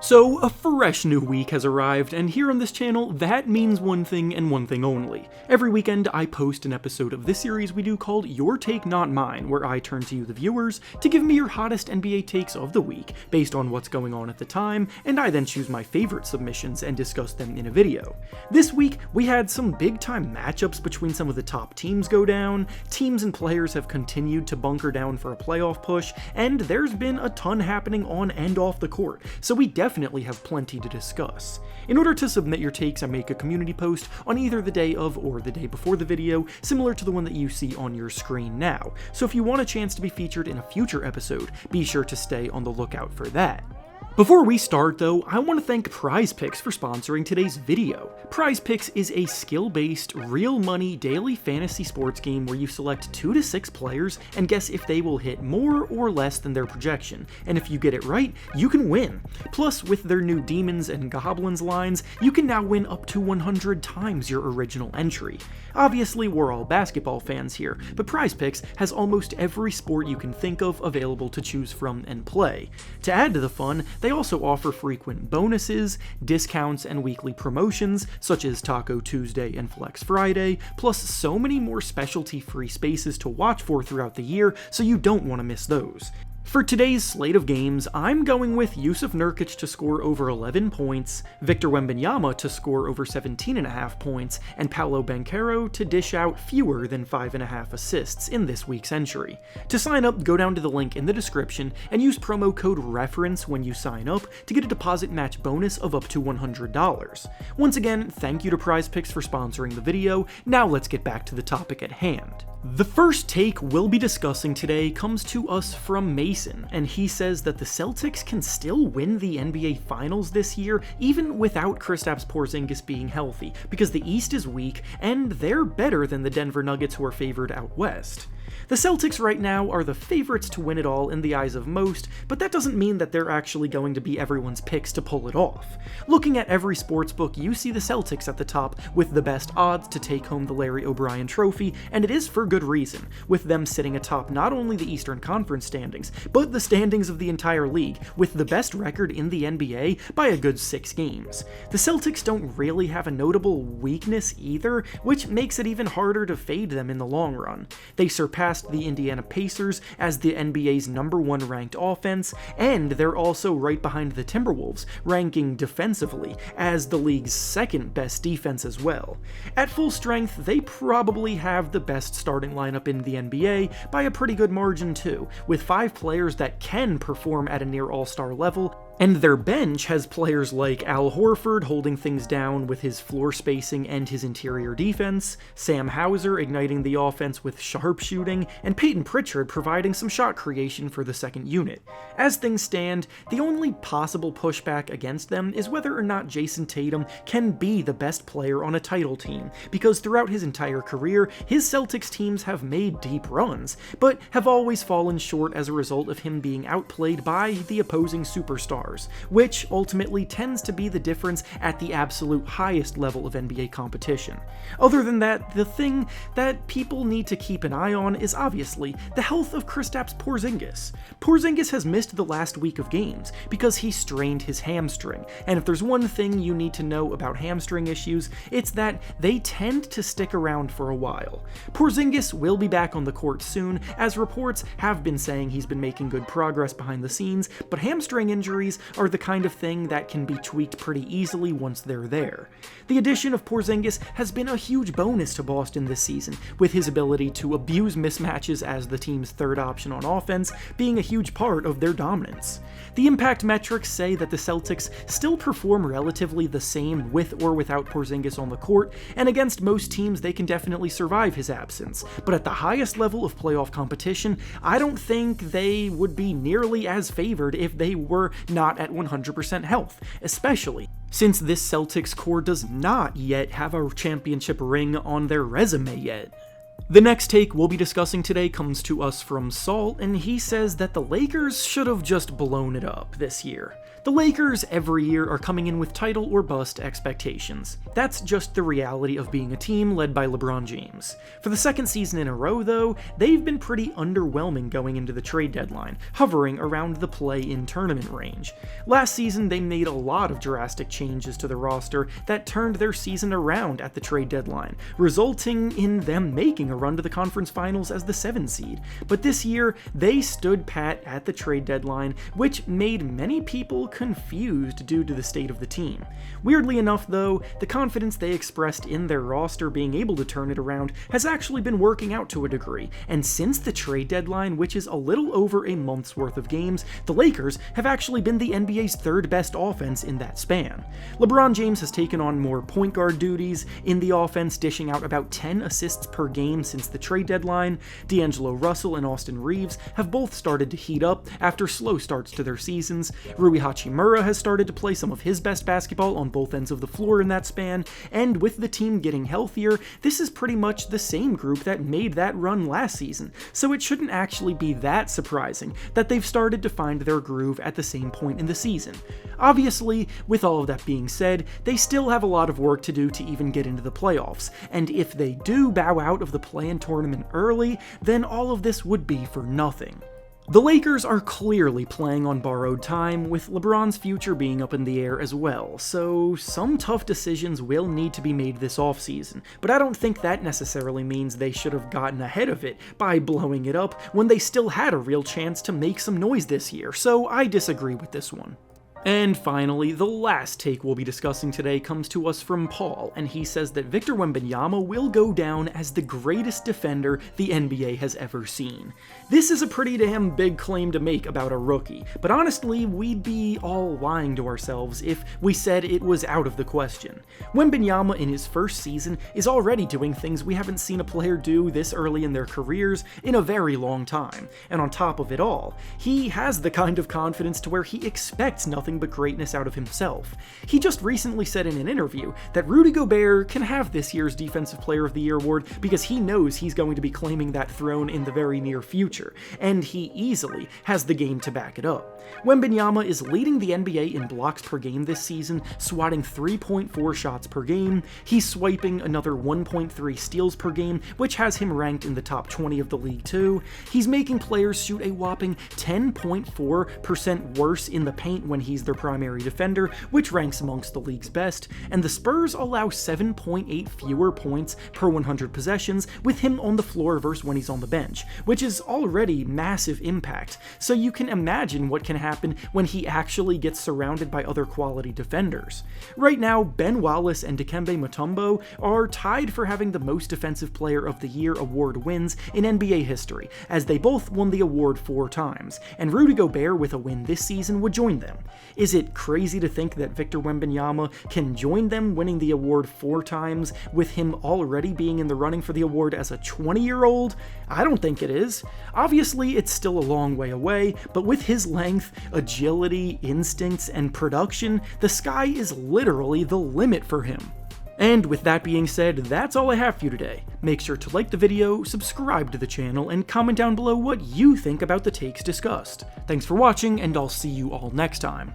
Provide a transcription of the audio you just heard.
So, a fresh new week has arrived, and here on this channel, that means one thing and one thing only. Every weekend, I post an episode of this series we do called Your Take Not Mine, where I turn to you, the viewers, to give me your hottest NBA takes of the week, based on what's going on at the time, and I then choose my favorite submissions and discuss them in a video. This week, we had some big-time matchups between some of the top teams go down, teams and players have continued to bunker down for a playoff push, and there's been a ton happening on and off the court, so we definitely have plenty to discuss. In order to submit your takes, I make a community post on either the day of or the day before the video, similar to the one that you see on your screen now. So if you want a chance to be featured in a future episode, be sure to stay on the lookout for that. Before we start though, I want to thank PrizePicks for sponsoring today's video. PrizePicks is a skill-based, real money daily fantasy sports game where you select 2 to 6 players and guess if they will hit more or less than their projection, and if you get it right, you can win. Plus, with their new Demons and Goblins lines, you can now win up to 100 times your original entry. Obviously, we're all basketball fans here, but PrizePicks has almost every sport you can think of available to choose from and play. To add to the fun, they also offer frequent bonuses, discounts, and weekly promotions, such as Taco Tuesday and Flex Friday, plus so many more specialty free spaces to watch for throughout the year, so you don't want to miss those. For today's slate of games, I'm going with Jusuf Nurkic to score over 11 points, Victor Wembanyama to score over 17.5 points, and Paolo Banchero to dish out fewer than 5.5 assists in this week's entry. To sign up, go down to the link in the description and use promo code REFERENCE when you sign up to get a deposit match bonus of up to $100. Once again, thank you to PrizePicks for sponsoring the video. Now let's get back to the topic at hand. The first take we'll be discussing today comes to us from Mason, and he says that the Celtics can still win the NBA Finals this year even without Kristaps Porzingis being healthy, because the East is weak and they're better than the Denver Nuggets, who are favored out west. The Celtics right now are the favorites to win it all in the eyes of most, but that doesn't mean that they're actually going to be everyone's picks to pull it off. Looking at every sportsbook, you see the Celtics at the top with the best odds to take home the Larry O'Brien trophy, and it is for good reason, with them sitting atop not only the Eastern Conference standings, but the standings of the entire league, with the best record in the NBA by a good 6 games. The Celtics don't really have a notable weakness either, which makes it even harder to fade them in the long run. They surpassed the Indiana Pacers as the NBA's #1 ranked offense, and they're also right behind the Timberwolves, ranking defensively as the league's 2nd best defense as well. At full strength, they probably have the best starting lineup in the NBA by a pretty good margin too, with 5 players that can perform at a near all-star level, and their bench has players like Al Horford holding things down with his floor spacing and his interior defense, Sam Hauser igniting the offense with sharpshooting, and Peyton Pritchard providing some shot creation for the second unit. As things stand, the only possible pushback against them is whether or not Jayson Tatum can be the best player on a title team, because throughout his entire career, his Celtics teams have made deep runs, but have always fallen short as a result of him being outplayed by the opposing superstars, which ultimately tends to be the difference at the absolute highest level of NBA competition. Other than that, the thing that people need to keep an eye on is obviously the health of Kristaps Porzingis. Porzingis has missed the last week of games because he strained his hamstring, and if there's one thing you need to know about hamstring issues, it's that they tend to stick around for a while. Porzingis will be back on the court soon, as reports have been saying he's been making good progress behind the scenes, but hamstring injuries are the kind of thing that can be tweaked pretty easily once they're there. The addition of Porzingis has been a huge bonus to Boston this season, with his ability to abuse mismatches as the team's 3rd option on offense being a huge part of their dominance. The impact metrics say that the Celtics still perform relatively the same with or without Porzingis on the court, and against most teams they can definitely survive his absence, but at the highest level of playoff competition, I don't think they would be nearly as favored if they were not at 100% health, especially since this Celtics core does not yet have a championship ring on their resume yet. The next take we'll be discussing today comes to us from Saul, and he says that the Lakers should have just blown it up this year. The Lakers every year are coming in with title or bust expectations. That's just the reality of being a team led by LeBron James. For the second season in a row, though, they've been pretty underwhelming going into the trade deadline, hovering around the play-in tournament range. Last season, they made a lot of drastic changes to the roster that turned their season around at the trade deadline, resulting in them making a run to the conference finals as the 7th seed. But this year, they stood pat at the trade deadline, which made many people confused due to the state of the team. Weirdly enough, though, the confidence they expressed in their roster being able to turn it around has actually been working out to a degree, and since the trade deadline, which is a little over a month's worth of games, the Lakers have actually been the NBA's third best offense in that span. LeBron James has taken on more point guard duties in the offense, dishing out about 10 assists per game since the trade deadline. D'Angelo Russell and Austin Reeves have both started to heat up after slow starts to their seasons. Rui Hachimura has started to play some of his best basketball on both ends of the floor in that span, and with the team getting healthier, this is pretty much the same group that made that run last season, so it shouldn't actually be that surprising that they've started to find their groove at the same point in the season. Obviously, with all of that being said, they still have a lot of work to do to even get into the playoffs, and if they do bow out of the play-in tournament early, then all of this would be for nothing. The Lakers are clearly playing on borrowed time, with LeBron's future being up in the air as well, so some tough decisions will need to be made this offseason, but I don't think that necessarily means they should have gotten ahead of it by blowing it up when they still had a real chance to make some noise this year, so I disagree with this one. And finally, the last take we'll be discussing today comes to us from Paul, and he says that Victor Wembanyama will go down as the greatest defender the NBA has ever seen. This is a pretty damn big claim to make about a rookie, but honestly, we'd be all lying to ourselves if we said it was out of the question. Wembanyama in his first season is already doing things we haven't seen a player do this early in their careers in a very long time, and on top of it all, he has the kind of confidence to where he expects nothing but greatness out of himself. He just recently said in an interview that Rudy Gobert can have this year's Defensive Player of the Year award because he knows he's going to be claiming that throne in the very near future, and he easily has the game to back it up. Wembanyama is leading the NBA in blocks per game this season, swatting 3.4 shots per game. He's swiping another 1.3 steals per game, which has him ranked in the top 20 of the league too. He's making players shoot a whopping 10.4% worse in the paint when he's their primary defender, which ranks amongst the league's best, and the Spurs allow 7.8 fewer points per 100 possessions with him on the floor versus when he's on the bench, which is already massive impact, so you can imagine what can happen when he actually gets surrounded by other quality defenders. Right now, Ben Wallace and Dikembe Mutombo are tied for having the most Defensive Player of the Year award wins in NBA history, as they both won the award 4 times, and Rudy Gobert with a win this season would join them. Is it crazy to think that Victor Wembanyama can join them winning the award 4 times, with him already being in the running for the award as a 20-year-old? I don't think it is. Obviously, it's still a long way away, but with his length, agility, instincts, and production, the sky is literally the limit for him. And with that being said, that's all I have for you today. Make sure to like the video, subscribe to the channel, and comment down below what you think about the takes discussed. Thanks for watching, and I'll see you all next time.